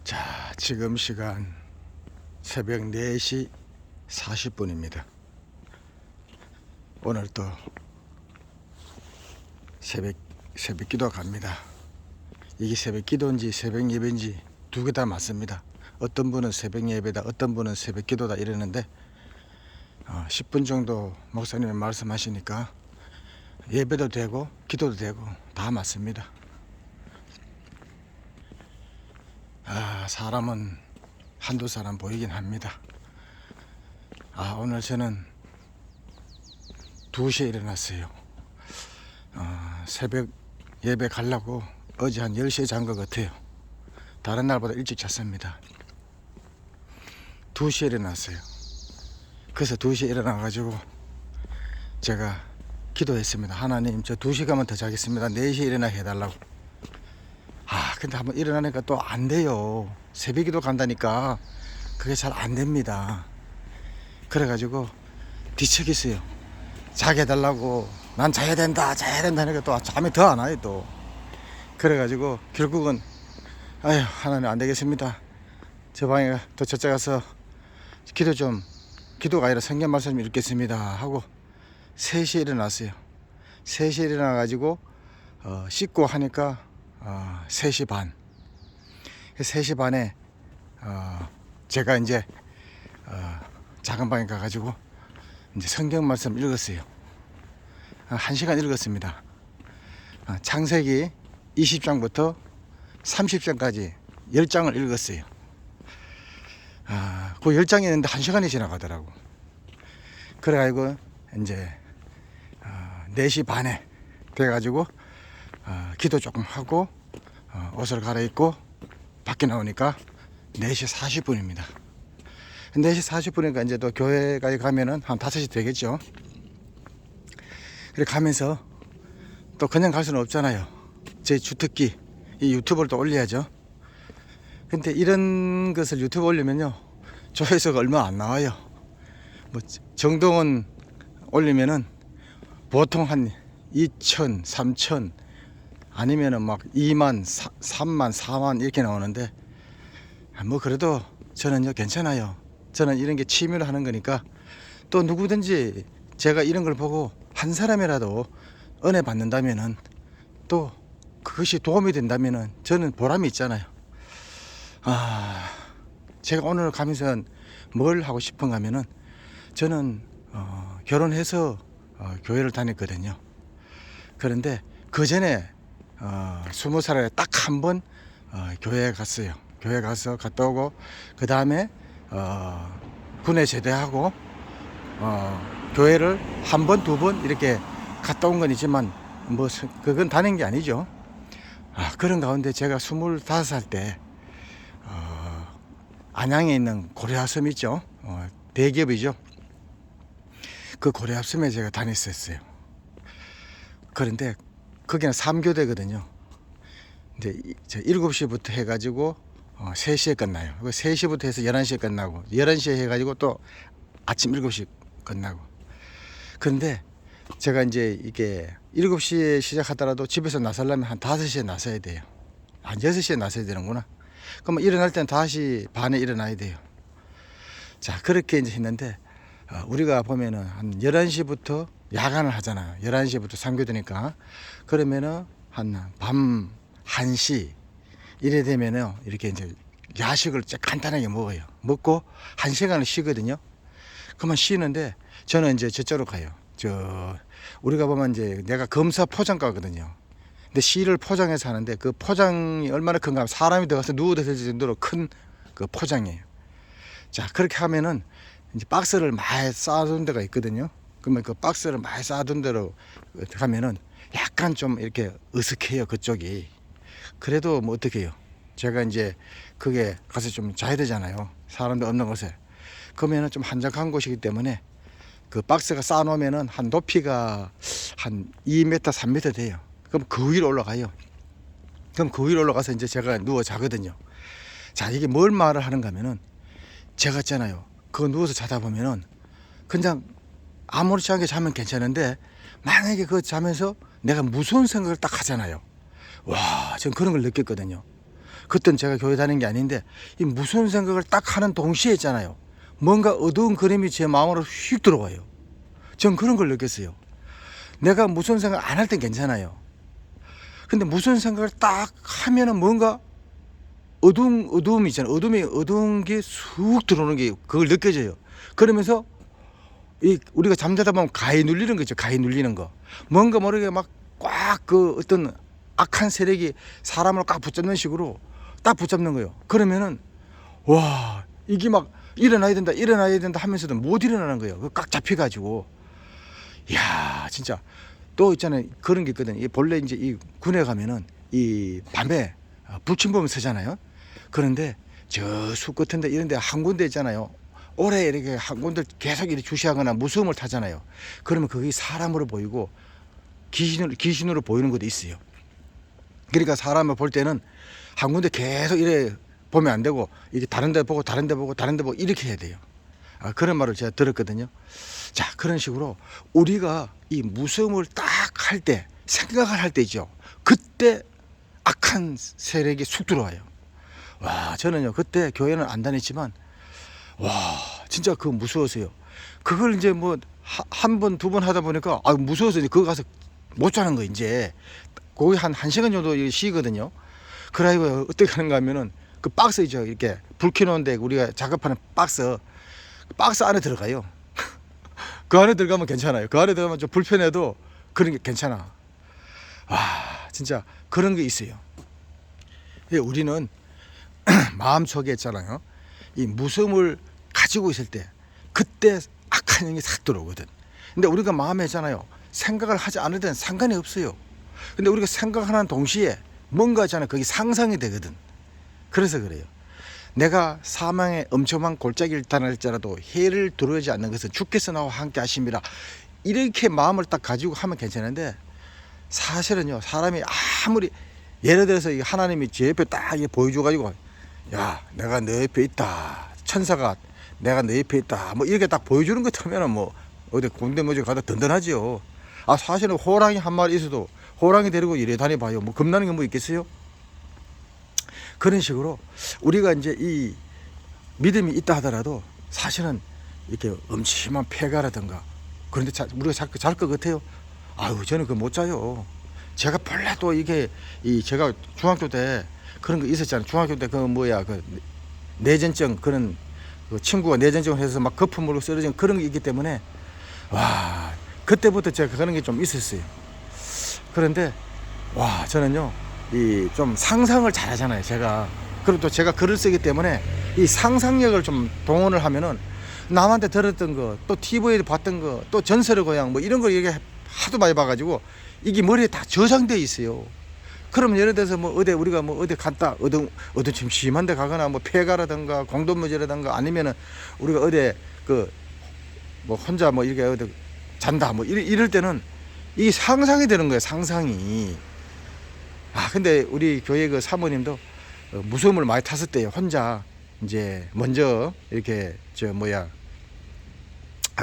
자, 지금 시간 새벽 4시 40분입니다. 오늘 또 새벽 기도 갑니다. 이게 새벽 기도인지 새벽 예배인지 두 개 다 맞습니다. 어떤 분은 새벽 예배다, 어떤 분은 새벽 기도다 이러는데 10분 정도 목사님이 말씀하시니까 예배도 되고 기도도 되고 다 맞습니다. 사람은 한두 사람 보이긴 합니다. 오늘 저는 2시에 일어났어요. 새벽 예배 가려고 어제 한 10시에 잔 것 같아요. 다른 날보다 일찍 잤습니다. 2시에 일어났어요. 그래서 2시에 일어나가지고 제가 기도했습니다. 하나님, 저 2시간만 더 자겠습니다. 4시에 일어나 해달라고. 근데 한번 일어나니까 또 안 돼요. 새벽 기도 간다니까 그게 잘 안 됩니다. 그래가지고 뒤척였어요. 자게 해달라고. 난 자야 된다 하니까 또 잠이 더 안 와요 또. 그래가지고 결국은 하나님 안 되겠습니다. 저 방에 또 저쪽 가서 기도가 아니라 성경 말씀 좀 읽겠습니다 하고 3시에 일어났어요. 3시에 일어나가지고 씻고 하니까 3시 반. 3시 반에 제가 이제 작은 방에 가가지고 이제 성경 말씀 읽었어요. 1시간 읽었습니다. 창세기 20장부터 30장까지 10장을 읽었어요. 그 10장이 있는데 1시간이 지나가더라고. 그래가지고 이제 4시 반에 돼가지고 기도 조금 하고 옷을 갈아입고 밖에 나오니까 4시 40분입니다. 4시 40분이니까 이제 또 교회까지 가면은 한 5시 되겠죠. 그래 가면서 또 그냥 갈 수는 없잖아요. 제 주특기 이 유튜브를 또 올려야죠. 근데 이런 것을 유튜브 올리면요 조회수가 얼마 안 나와요. 뭐 정동원 올리면은 보통 한 2천, 3천 아니면은 막 2만, 3만, 4만 이렇게 나오는데 뭐 그래도 저는요 괜찮아요. 저는 이런 게 취미로 하는 거니까 또 누구든지 제가 이런 걸 보고 한 사람이라도 은혜 받는다면은 또 그것이 도움이 된다면은 저는 보람이 있잖아요. 제가 오늘 가면서 뭘 하고 싶은가 하면은 저는 결혼해서 교회를 다녔거든요. 그런데 그 전에 20살에 딱 한 번 교회에 갔어요. 교회 가서 갔다 오고 그 다음에 군에 제대하고 교회를 한 번, 두 번 이렇게 갔다 온 건 있지만 뭐 그건 다닌 게 아니죠. 그런 가운데 제가 25살 때 안양에 있는 고려합섬 있죠. 대기업이죠. 그 고려합섬에 제가 다녔었어요. 그런데 거기는 3교대거든요. 이제 7시부터 해가지고 3시에 끝나요. 3시부터 해서 11시에 끝나고 11시에 해가지고 또 아침 7시 끝나고. 그런데 제가 이제 이게 7시에 시작하더라도 집에서 나서려면 한 5시에 나서야 돼요. 한 6시에 나서야 되는구나. 그럼 일어날 때는 5시 반에 일어나야 돼요. 자, 그렇게 이제 했는데 우리가 보면은 한 11시부터 야간을 하잖아요. 11시부터 3교대니까. 그러면은 한 밤 1시 이래 되면은 이렇게 이제 야식을 간단하게 먹어요. 먹고 1시간을 쉬거든요. 그러면 쉬는데 저는 이제 저쪽으로 가요. 우리가 보면 이제 내가 검사 포장과거든요. 근데 씨를 포장해서 하는데 그 포장이 얼마나 큰가 하면 사람이 들어가서 누워도 될 정도로 큰 그 포장이에요. 자, 그렇게 하면은 이제 박스를 많이 쌓아둔 데가 있거든요. 그러면 그 박스를 많이 쌓아둔 데로 가면은 약간 좀 이렇게 으슥해요, 그쪽이. 그래도 뭐 어떻게 해요. 제가 이제 그게 가서 좀 자야 되잖아요. 사람들 없는 곳에. 그러면은 좀 한적한 곳이기 때문에 그 박스가 쌓아놓으면은 한 높이가 한 2m, 3m 돼요. 그럼 그 위로 올라가요. 그럼 그 위로 올라가서 이제 제가 누워 자거든요. 자, 이게 뭘 말을 하는가 하면은 제가 있잖아요. 그거 누워서 자다 보면은 그냥 아무렇지 않게 자면 괜찮은데 만약에 그거 자면서 내가 무서운 생각을 딱 하잖아요. 와, 전 그런 걸 느꼈거든요. 그때는 제가 교회 다니는 게 아닌데 이 무서운 생각을 딱 하는 동시에 있잖아요. 뭔가 어두운 그림이 제 마음으로 휙 들어와요. 전 그런 걸 느꼈어요. 내가 무서운 생각 안 할 땐 괜찮아요. 근데 무서운 생각을 딱 하면은 뭔가 어두움이 있잖아요. 어두운 게 쑥 들어오는 게 그걸 느껴져요. 그러면서 우리가 잠자다 보면 가히 눌리는 거죠. 가히 눌리는 거. 뭔가 모르게 막 꽉 그 어떤 악한 세력이 사람을 꽉 붙잡는 식으로 딱 붙잡는 거예요. 그러면은 와 이게 막 일어나야 된다 하면서도 못 일어나는 거예요. 그 꽉 잡혀가지고 이야 진짜 또 있잖아요. 그런 게 있거든. 이 본래 이제 이 군에 가면은 이 밤에 불침범을 쓰잖아요. 그런데 저 숲 같은데 이런데 한 군데 있잖아요. 오래 이렇게 한 군데 계속 이렇게 주시하거나 무서움을 타잖아요. 그러면 그게 사람으로 보이고 귀신으로 보이는 것도 있어요. 그러니까 사람을 볼 때는 한 군데 계속 이래 보면 안 되고 이게 다른 데 보고 이렇게 해야 돼요. 그런 말을 제가 들었거든요. 자, 그런 식으로 우리가 이 무서움을 딱 할 때, 생각을 할 때죠. 그때 악한 세력이 쑥 들어와요. 와, 저는요, 그때 교회는 안 다녔지만, 와, 진짜 그거 무서웠어요. 그걸 이제 뭐, 한 번, 두 번 하다 보니까, 무서워서 이제 그거 가서 못 자는 거, 이제. 거기 한 시간 정도 쉬거든요. 그래가지고 어떻게 하는가 하면은, 그 박스 있죠. 이렇게 불 켜놓은데 우리가 작업하는 박스 안에 들어가요. 그 안에 들어가면 괜찮아요. 그 안에 들어가면 좀 불편해도 그런 게 괜찮아. 와, 진짜 그런 게 있어요. 우리는 마음속에 있잖아요. 이 무서움을 가지고 있을 때 그때 악한 영이 싹 들어오거든. 근데 우리가 마음에 있잖아요. 생각을 하지 않을 때는 상관이 없어요. 근데 우리가 생각하는 동시에 뭔가 있잖아요. 그게 상상이 되거든. 그래서 그래요. 내가 사망의 엄청난 골짜기를 떠날지라도 해를 두려워하지 않는 것은 주께서 나와 함께 하심이라. 이렇게 마음을 딱 가지고 하면 괜찮은데 사실은요, 사람이 아무리 예를 들어서 하나님이 제 옆에 딱 보여줘 가지고 야, 내가 너 옆에 있다, 천사가 내가 너 옆에 있다, 뭐 이렇게 딱 보여주는 것 같으면 뭐 어디 공대모지 가다 든든하지요. 사실은 호랑이 한 마리 있어도 호랑이 데리고 이래 다녀봐요. 뭐 겁나는 게 뭐 있겠어요? 그런 식으로 우리가 이제 이 믿음이 있다 하더라도 사실은 이렇게 엄침한 폐가라든가 그런데 우리가 잘 것 같아요. 저는 그거 못 자요. 제가 본래 또 이게 제가 중학교 때 그런 거 있었잖아요. 중학교 때 그 내전증 그런 그 친구가 내전증을 해서 막 거품 물고 쓰러진 그런 게 있기 때문에 와 그때부터 제가 그런 게 좀 있었어요. 그런데 와 저는요 좀 상상을 잘하잖아요. 제가 그리고 또 제가 글을 쓰기 때문에 이 상상력을 좀 동원을 하면은 남한테 들었던 거, 또 TV에 봤던 거, 또 전설의 고향 뭐 이런 걸 얘기 하도 많이 봐가지고 이게 머리에 다 저장돼 있어요. 그러면 예를 들어서 뭐 우리가 뭐 어디 갔다 어디 좀 심한데 가거나 뭐 폐가라든가 공동묘지라든가 아니면은 우리가 어디 뭐 혼자 뭐 이렇게 어디 잔다 뭐 이럴 때는 이게 상상이 되는 거예요. 상상이. 근데 우리 교회 그 사모님도 무서움을 많이 탔었대요. 혼자 이제 먼저 이렇게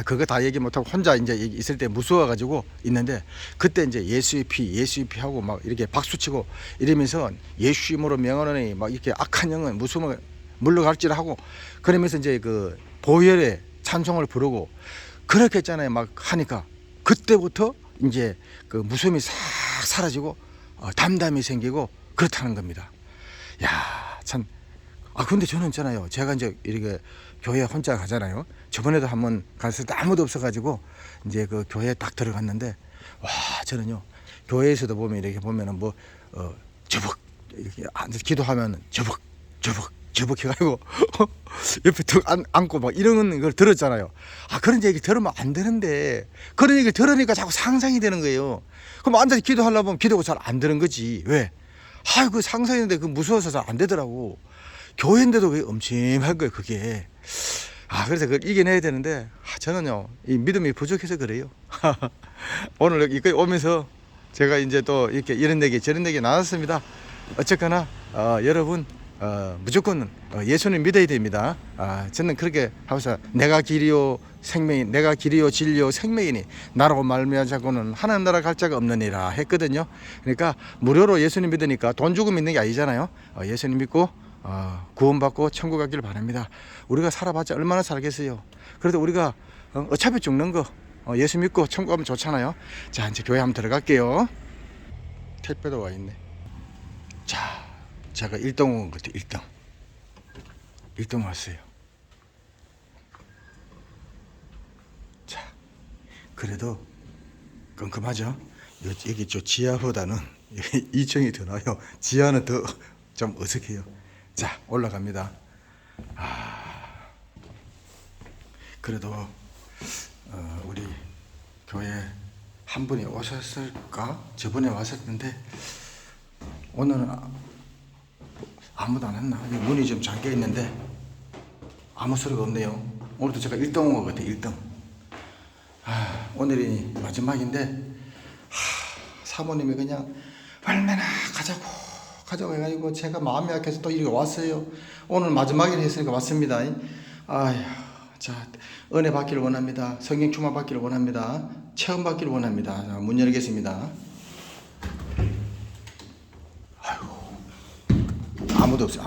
그거 다 얘기 못하고 혼자 이제 있을 때 무서워가지고 있는데 그때 이제 예수의 피 하고 막 이렇게 박수치고 이러면서 예수 이름으로 명하노니 막 이렇게 악한 영은 무서움을 물러갈지라 하고 그러면서 이제 그 보혈의 찬송을 부르고 그렇게 했잖아요. 막 하니까 그때부터 이제 그 무서움이 싹 사라지고 담담이 생기고 그렇다는 겁니다. 야, 참. 근데 저는 있잖아요. 제가 이제 이렇게 교회 혼자 가잖아요. 저번에도 한번 갔을 때 아무도 없어가지고 이제 그 교회에 딱 들어갔는데 와, 저는요. 교회에서도 보면 이렇게 보면은 저벅 이렇게 앉아서 기도하면 저벅 해가지고 옆에 턱 안고 막 이런 걸 들었잖아요. 그런 얘기 들으면 안 되는데 그런 얘기를 들으니까 자꾸 상상이 되는 거예요. 그럼 앉아서 기도하려고 하면 기도가 잘 안 되는 거지. 왜? 그 상상인데 그 무서워서 잘 안 되더라고. 교회인데도 그게 엄침한 거예요, 그게. 그래서 그걸 이겨내야 되는데, 저는요, 이 믿음이 부족해서 그래요. 오늘 여기 오면서 제가 이제 또 이렇게 이런 얘기 저런 얘기 나눴습니다. 어쨌거나, 여러분, 무조건 예수님 믿어야 됩니다. 저는 그렇게 하면서 내가 길이요 생명이, 내가 길이요 진리요 생명이니 나라고 말미암자고는 하나님 나라 갈 자가 없느니라 했거든요. 그러니까 무료로 예수님 믿으니까 돈 주고 믿는 게 아니잖아요. 예수님 믿고 구원받고 천국 가기를 바랍니다. 우리가 살아봤자 얼마나 살겠어요. 그래도 우리가 어차피 죽는 거 예수 믿고 천국 가면 좋잖아요. 자, 이제 교회 한번 들어갈게요. 택배도 와 있네. 자, 제가 1등 온 것 같아요. 1등 왔어요. 자, 그래도 끔끔하죠. 여기 저 지하보다는 2층이 더 나아요. 지하는 더 좀 어색해요. 자, 올라갑니다. 그래도 우리 교회 한 분이 오셨을까? 저번에 왔었는데 오늘은 아무도 안 왔나? 문이 좀 잠겨 있는데 아무 소리가 없네요. 오늘도 제가 1등 온 것 같아요. 1등. 오늘이 마지막인데 사모님이 그냥 얼마나 가자고 해가지고 제가 마음이 약해서 또 이렇게 왔어요. 오늘 마지막이라 했으니까 왔습니다. 아휴, 자, 은혜 받기를 원합니다. 성령 충만 받기를 원합니다. 체험 받기를 원합니다. 자, 문 열겠습니다. 아무도 없어요.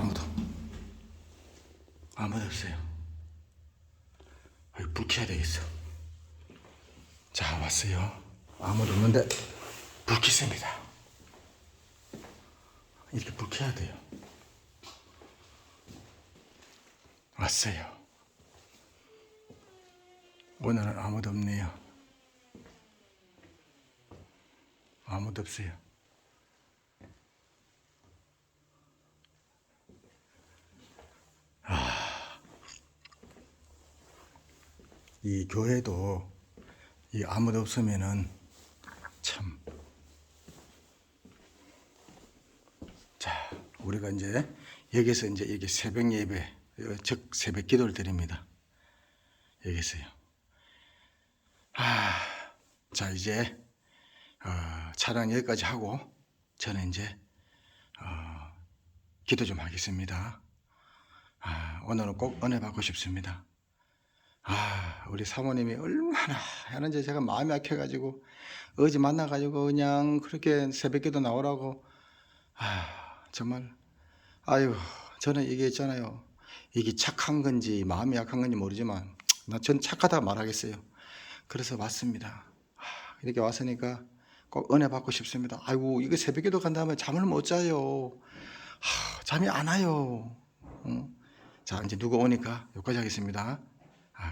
아무도 없어요. 불 켜야 되겠어. 자, 왔어요. 아무도 없는데 불 켰습니다. 이렇게 불 켜야 돼요. 왔어요. 오늘은 아무도 없네요. 아무도 없어요. 이 교회도 이 아무도 없으면은 참. 자, 우리가 이제 여기서 이제 이게 새벽 예배, 즉 새벽 기도를 드립니다. 여기서요. 자, 이제 촬영 여기까지 하고 저는 이제 기도 좀 하겠습니다. 오늘은 꼭 은혜 받고 싶습니다. 우리 사모님이 얼마나 하는지 제가 마음이 약해가지고 어제 만나가지고 그냥 그렇게 새벽기도 나오라고 정말 저는 이게 있잖아요. 이게 착한 건지 마음이 약한 건지 모르지만 전 착하다고 말하겠어요. 그래서 왔습니다. 이렇게 왔으니까 꼭 은혜 받고 싶습니다. 이거 새벽기도 간다면 잠을 못 자요. 잠이 안 와요. 자, 이제 누가 오니까 여기까지 하겠습니다.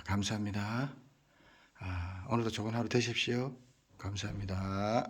감사합니다. 오늘도 좋은 하루 되십시오. 감사합니다.